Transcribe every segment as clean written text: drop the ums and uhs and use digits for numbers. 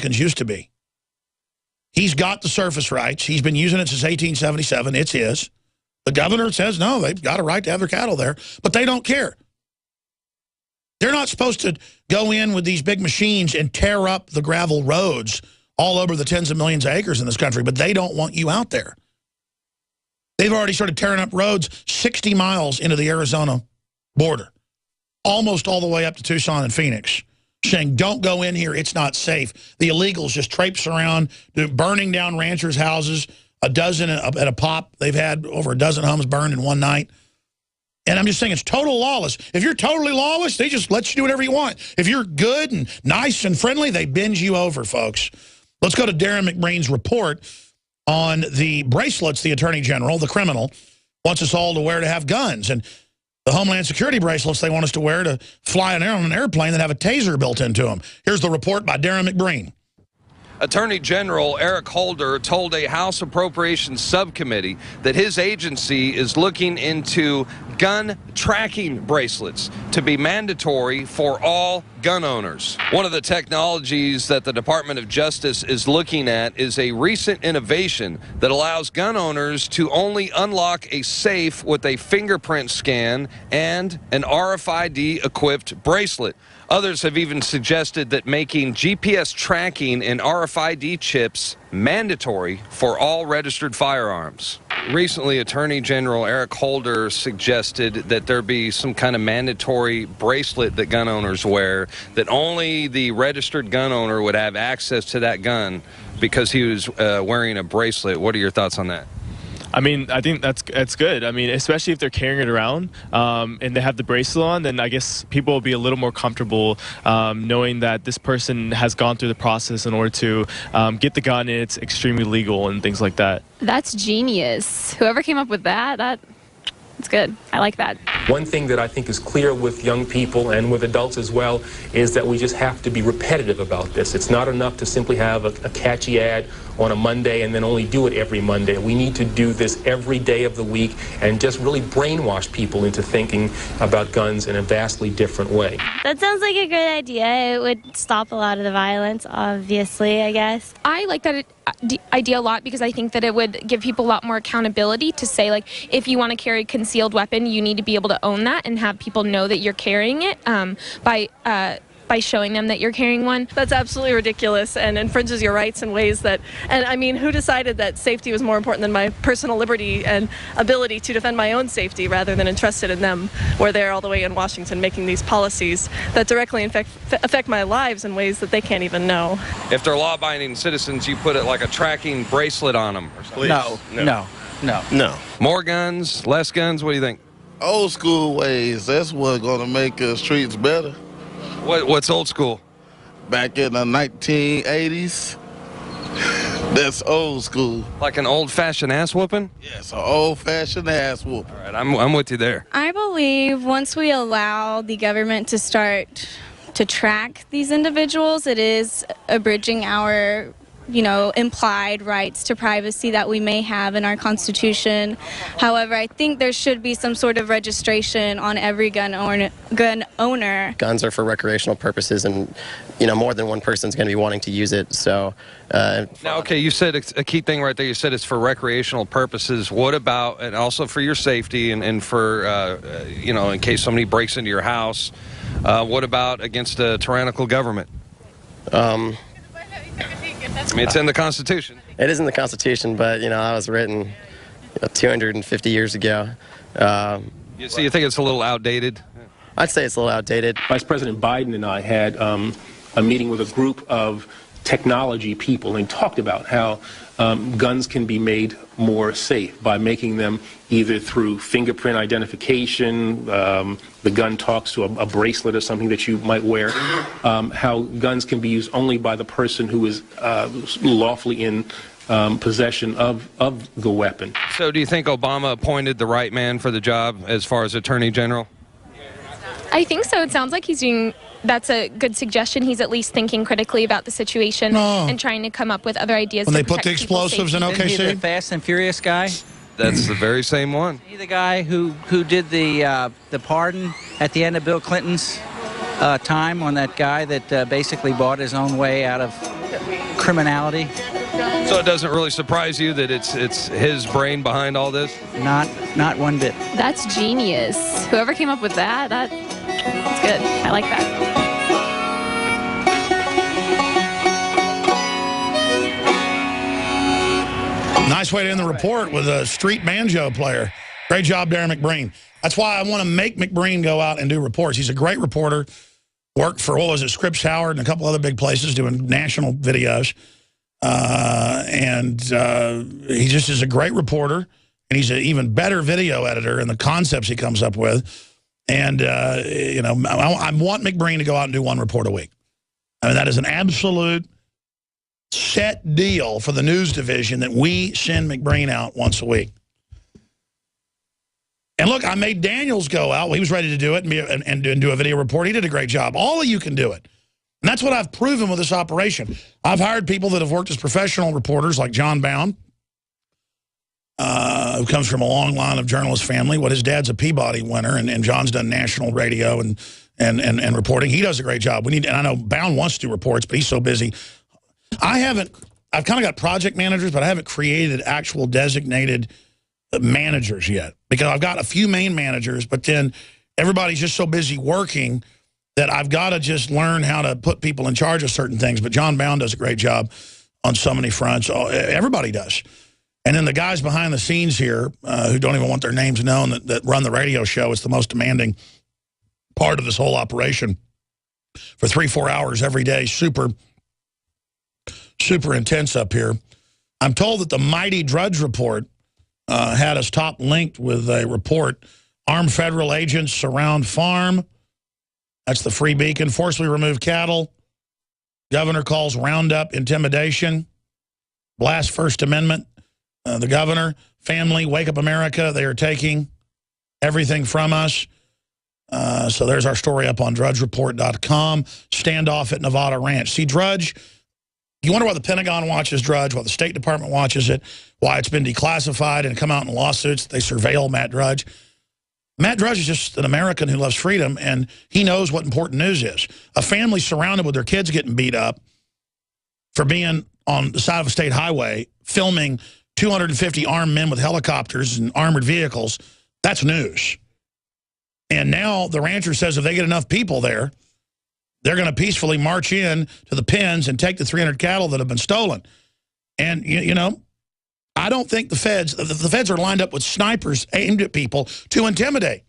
used to be. He's got the surface rights. He's been using it since 1877. It's his. The governor says, no, they've got a right to have their cattle there, but they don't care. They're not supposed to go in with these big machines and tear up the gravel roads all over the tens of millions of acres in this country, but they don't want you out there. They've already started tearing up roads 60 miles into the Arizona border, almost all the way up to Tucson and Phoenix, saying, don't go in here, it's not safe. The illegals just traipse around, burning down ranchers' houses, a dozen at a pop. They've had over a dozen homes burned in one night. And I'm just saying it's total lawless. If you're totally lawless, they just let you do whatever you want. If you're good and nice and friendly, they bend you over, folks. Let's go to Darren McBreen's report on the bracelets the Attorney General, the criminal, wants us all to wear to have guns. And the Homeland Security bracelets they want us to wear to fly on an airplane that have a taser built into them. Here's the report by Darren McBreen. Attorney General Eric Holder told a House Appropriations Subcommittee that his agency is looking into gun tracking bracelets to be mandatory for all gun owners. One of the technologies that the Department of Justice is looking at is a recent innovation that allows gun owners to only unlock a safe with a fingerprint scan and an RFID-equipped bracelet. Others have even suggested that making GPS tracking and RFID chips mandatory for all registered firearms. Recently, Attorney General Eric Holder suggested that there be some kind of mandatory bracelet that gun owners wear, that only the registered gun owner would have access to that gun because he was wearing a bracelet. What are your thoughts on that? I mean, I think that's good. I mean, especially if they're carrying it around and they have the bracelet on, then I guess people will be a little more comfortable knowing that this person has gone through the process in order to get the gun. And it's extremely legal and things like that. That's genius. Whoever came up with that, it's good. I like that. One thing that I think is clear with young people and with adults as well is that we just have to be repetitive about this. It's not enough to simply have a catchy ad on a Monday and then only do it every Monday. We need to do this every day of the week and just really brainwash people into thinking about guns in a vastly different way. That sounds like a good idea. It would stop a lot of the violence, obviously, I guess. I like that idea a lot because I think that it would give people a lot more accountability to say, like, if you want to carry a concealed weapon, you need to be able to own that and have people know that you're carrying it by showing them that you're carrying one. That's absolutely ridiculous and infringes your rights in ways that, and I mean, who decided that safety was more important than my personal liberty and ability to defend my own safety rather than entrusted in them, where they're all the way in Washington making these policies that directly affect my lives in ways that they can't even know. If they're law-abiding citizens, you put it like a tracking bracelet on them or something. No. More guns, less guns, what do you think? Old school ways, that's what's going to make the streets better. What's old school? Back in the 1980s, that's old school. Like an old-fashioned ass whooping? Yes, an old-fashioned ass whooping. All right, I'm with you there. I believe once we allow the government to start to track these individuals, it is abridging our implied rights to privacy that we may have in our Constitution. However, I think there should be some sort of registration on every gun owner. Guns are for recreational purposes, and more than one person's going to be wanting to use it. So, now, okay, you said a key thing right there. You said it's for recreational purposes. What about, and also for your safety and for in case somebody breaks into your house? What about against a tyrannical government? I mean, it's in the Constitution. It is in the Constitution, but, I was written 250 years ago. So you think it's a little outdated? I'd say it's a little outdated. Vice President Biden and I had a meeting with a group of technology people and talked about how guns can be made more safe by making them either through fingerprint identification, the gun talks to a bracelet or something that you might wear, how guns can be used only by the person who is lawfully in possession of the weapon. So do you think Obama appointed the right man for the job as far as Attorney General? I think so. It sounds like that's a good suggestion. He's at least thinking critically about the situation and trying to come up with other ideas. When they put the explosives in OKC? Isn't he the Fast and Furious guy? That's the very same one. Is he the guy who did the pardon at the end of Bill Clinton's time on that guy that basically bought his own way out of criminality. So it doesn't really surprise you that it's his brain behind all this? Not one bit. That's genius. Whoever came up with that's good. I like that. Nice way to end the report with a street banjo player. Great job, Darren McBreen. That's why I want to make McBreen go out and do reports. He's a great reporter. Worked for, what was it, Scripps Howard and a couple other big places doing national videos. He just is a great reporter. And he's an even better video editor in the concepts he comes up with. And, you know, I want McBreen to go out and do one report a week. I mean, that is an absolute set deal for the news division that we send McBreen out once a week. And look, I made Daniels go out. Well, he was ready to do it and do a video report. He did a great job. All of you can do it. And that's what I've proven with this operation. I've hired people that have worked as professional reporters like John Bound, who comes from a long line of journalist family. His dad's a Peabody winner, and John's done national radio and reporting. He does a great job. And I know Bound wants to do reports, but he's so busy. I've kind of got project managers, but I haven't created actual designated managers yet, because I've got a few main managers, but then everybody's just so busy working that I've got to just learn how to put people in charge of certain things. But John Bound does a great job on so many fronts. Everybody does. And then the guys behind the scenes here who don't even want their names known that run the radio show, it's the most demanding part of this whole operation for 3-4 hours every day. Super intense up here. I'm told that the mighty Drudge Report had us top linked with a report. Armed federal agents surround farm. That's the Free Beacon. Forcibly remove cattle. Governor calls roundup intimidation. Blast First Amendment. The governor. Family, Wake Up America. They are taking everything from us. So there's our story up on DrudgeReport.com. Standoff at Nevada Ranch. See, Drudge, you wonder why the Pentagon watches Drudge, why the State Department watches it, why it's been declassified and come out in lawsuits. They surveil Matt Drudge. Matt Drudge is just an American who loves freedom, and he knows what important news is. A family surrounded with their kids getting beat up for being on the side of a state highway, filming 250 armed men with helicopters and armored vehicles, that's news. And now the rancher says if they get enough people there, they're going to peacefully march in to the pens and take the 300 cattle that have been stolen. And, you know, I don't think the feds are lined up with snipers aimed at people to intimidate.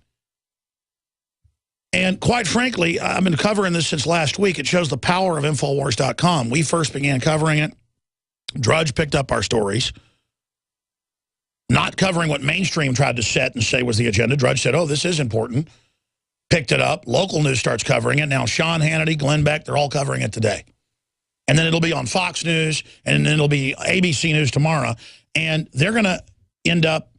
And quite frankly, I've been covering this since last week. It shows the power of Infowars.com. We first began covering it. Drudge picked up our stories. Not covering what mainstream tried to set and say was the agenda. Drudge said, oh, this is important. Picked it up. Local news starts covering it. Now Sean Hannity, Glenn Beck, they're all covering it today. And then it'll be on Fox News, and then it'll be ABC News tomorrow. And they're going to end up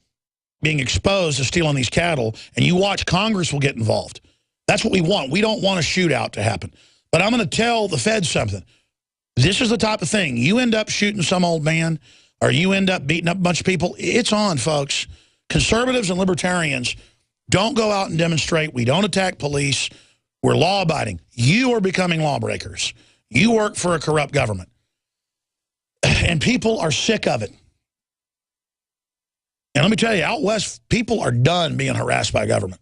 being exposed to stealing these cattle. And you watch, Congress will get involved. That's what we want. We don't want a shootout to happen. But I'm going to tell the feds something. This is the type of thing. You end up shooting some old man, or you end up beating up a bunch of people. It's on, folks. Conservatives and libertarians don't go out and demonstrate. We don't attack police. We're law-abiding. You are becoming lawbreakers. You work for a corrupt government. And people are sick of it. And let me tell you, out west, people are done being harassed by government.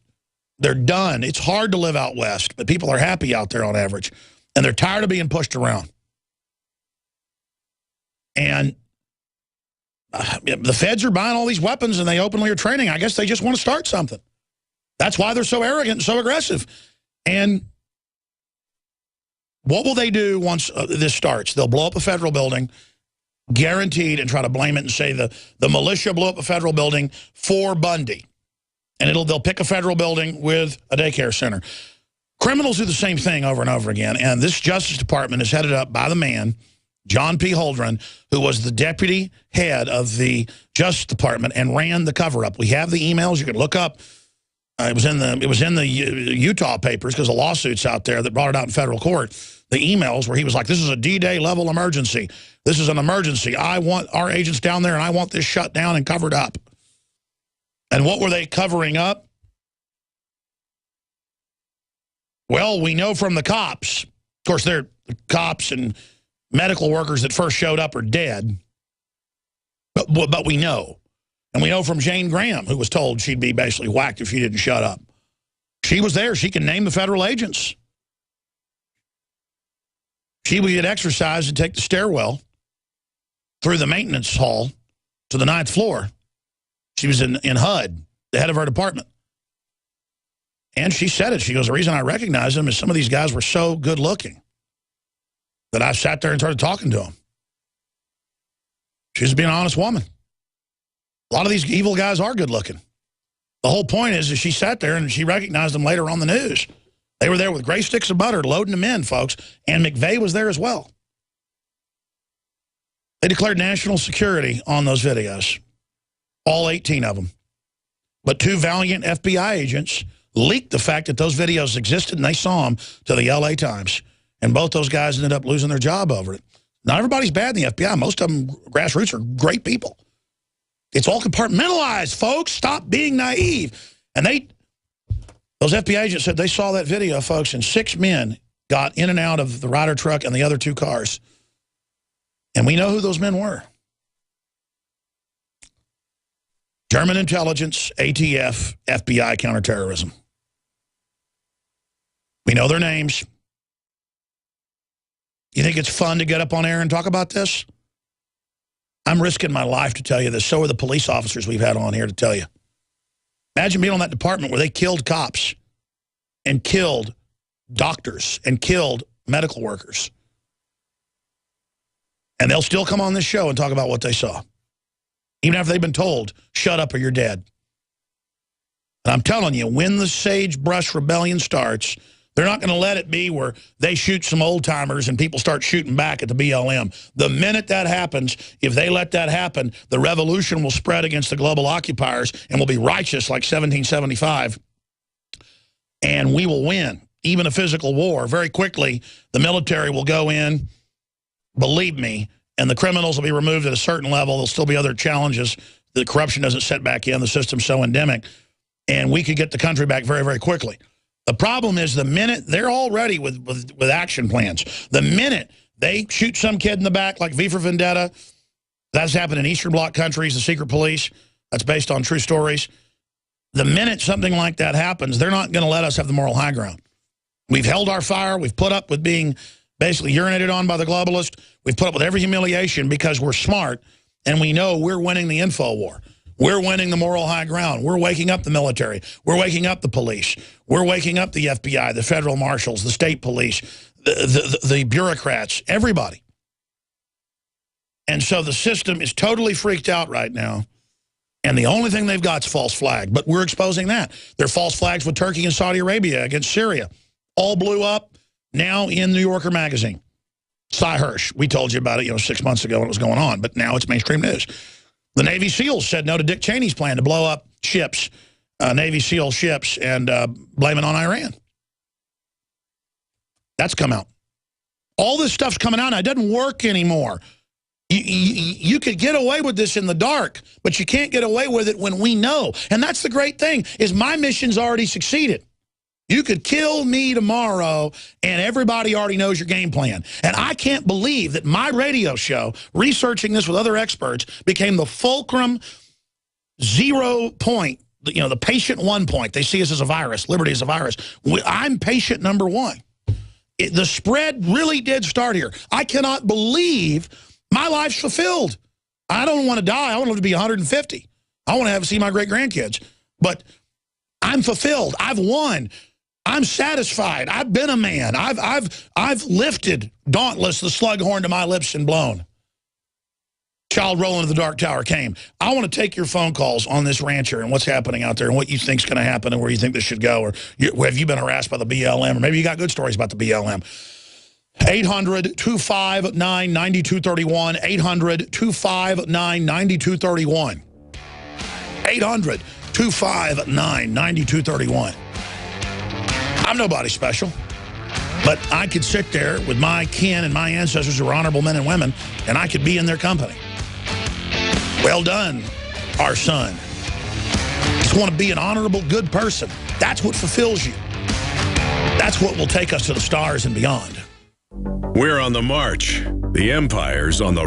They're done. It's hard to live out west, but people are happy out there on average. And they're tired of being pushed around. And the feds are buying all these weapons and they openly are training. I guess they just want to start something. That's why they're so arrogant and so aggressive. And what will they do once this starts? They'll blow up a federal building, guaranteed, and try to blame it and say the militia blew up a federal building for Bundy. And they'll pick a federal building with a daycare center. Criminals do the same thing over and over again. And this Justice Department is headed up by the man, John P. Holdren, who was the deputy head of the Justice Department and ran the cover-up. We have the emails. You can look up. It was in the Utah papers because of lawsuits out there that brought it out in federal court. The emails where he was like, this is a D-Day level emergency. This is an emergency. I want our agents down there, and I want this shut down and covered up. And what were they covering up? Well, we know from the cops. Of course, they're the cops and medical workers that first showed up are dead. But we know. And we know from Jane Graham, who was told she'd be basically whacked if she didn't shut up. She was there. She can name the federal agents. She would get exercise and take the stairwell through the maintenance hall to the 9th floor. She was in HUD, the head of her department. And she said it. She goes, the reason I recognize them is some of these guys were so good looking that I sat there and started talking to them. She's being an honest woman. A lot of these evil guys are good looking. The whole point is that she sat there and she recognized them later on the news. They were there with gray sticks of butter loading them in, folks. And McVeigh was there as well. They declared national security on those videos. All 18 of them. But 2 valiant FBI agents leaked the fact that those videos existed and they saw them to the LA Times. And both those guys ended up losing their job over it. Not everybody's bad in the FBI. Most of them, grassroots, are great people. It's all compartmentalized, folks. Stop being naive. And those FBI agents said they saw that video, folks, and 6 men got in and out of the Ryder truck and the other 2 cars. And we know who those men were. German intelligence, ATF, FBI counterterrorism. We know their names. You think it's fun to get up on air and talk about this? I'm risking my life to tell you this. So are the police officers we've had on here to tell you. Imagine being on that department where they killed cops and killed doctors and killed medical workers. And they'll still come on this show and talk about what they saw. Even after they've been told, shut up or you're dead. And I'm telling you, when the Sagebrush Rebellion starts, they're not going to let it be where they shoot some old-timers and people start shooting back at the BLM. The minute that happens, if they let that happen, the revolution will spread against the global occupiers and will be righteous like 1775. And we will win, even a physical war. Very quickly, the military will go in, believe me, and the criminals will be removed at a certain level. There'll still be other challenges. The corruption doesn't set back in. The system's so endemic. And we could get the country back very, very quickly. The problem is the minute they're all ready with action plans, the minute they shoot some kid in the back like V for Vendetta, that's happened in Eastern Bloc countries, the secret police, that's based on true stories. The minute something like that happens, they're not going to let us have the moral high ground. We've held our fire. We've put up with being basically urinated on by the globalists. We've put up with every humiliation because we're smart and we know we're winning the info war. We're winning the moral high ground. We're waking up the military. We're waking up the police. We're waking up the FBI, the federal marshals, the state police, the bureaucrats, everybody. And so the system is totally freaked out right now. And the only thing they've got is false flag. But we're exposing that. There are false flags with Turkey and Saudi Arabia against Syria. All blew up now in New Yorker magazine. Cy Hirsch, we told you about it 6 months ago when it was going on. But now it's mainstream news. The Navy SEALs said no to Dick Cheney's plan to blow up ships, Navy SEAL ships, and blame it on Iran. That's come out. All this stuff's coming out now. It doesn't work anymore. You could get away with this in the dark, but you can't get away with it when we know. And that's the great thing, is my mission's already succeeded. You could kill me tomorrow, and everybody already knows your game plan. And I can't believe that my radio show, researching this with other experts, became the fulcrum 0 point, the patient 1 point. They see us as a virus. Liberty is a virus. I'm patient number 1. The spread really did start here. I cannot believe my life's fulfilled. I don't want to die. I want to live to be 150. I want to see my great-grandkids. But I'm fulfilled. I've won. I'm satisfied. I've been a man. I've lifted dauntless the slug horn to my lips and blown. Child rolling to the dark tower came. I want to take your phone calls on this rancher and what's happening out there and what you think's going to happen and where you think this should go, or have you been harassed by the BLM, or maybe you got good stories about the BLM. 800-259-9231. 800-259-9231. 800-259-9231. I'm nobody special, but I could sit there with my kin and my ancestors who are honorable men and women, and I could be in their company. Well done, our son. Just want to be an honorable, good person. That's what fulfills you. That's what will take us to the stars and beyond. We're on the march. The Empire's on the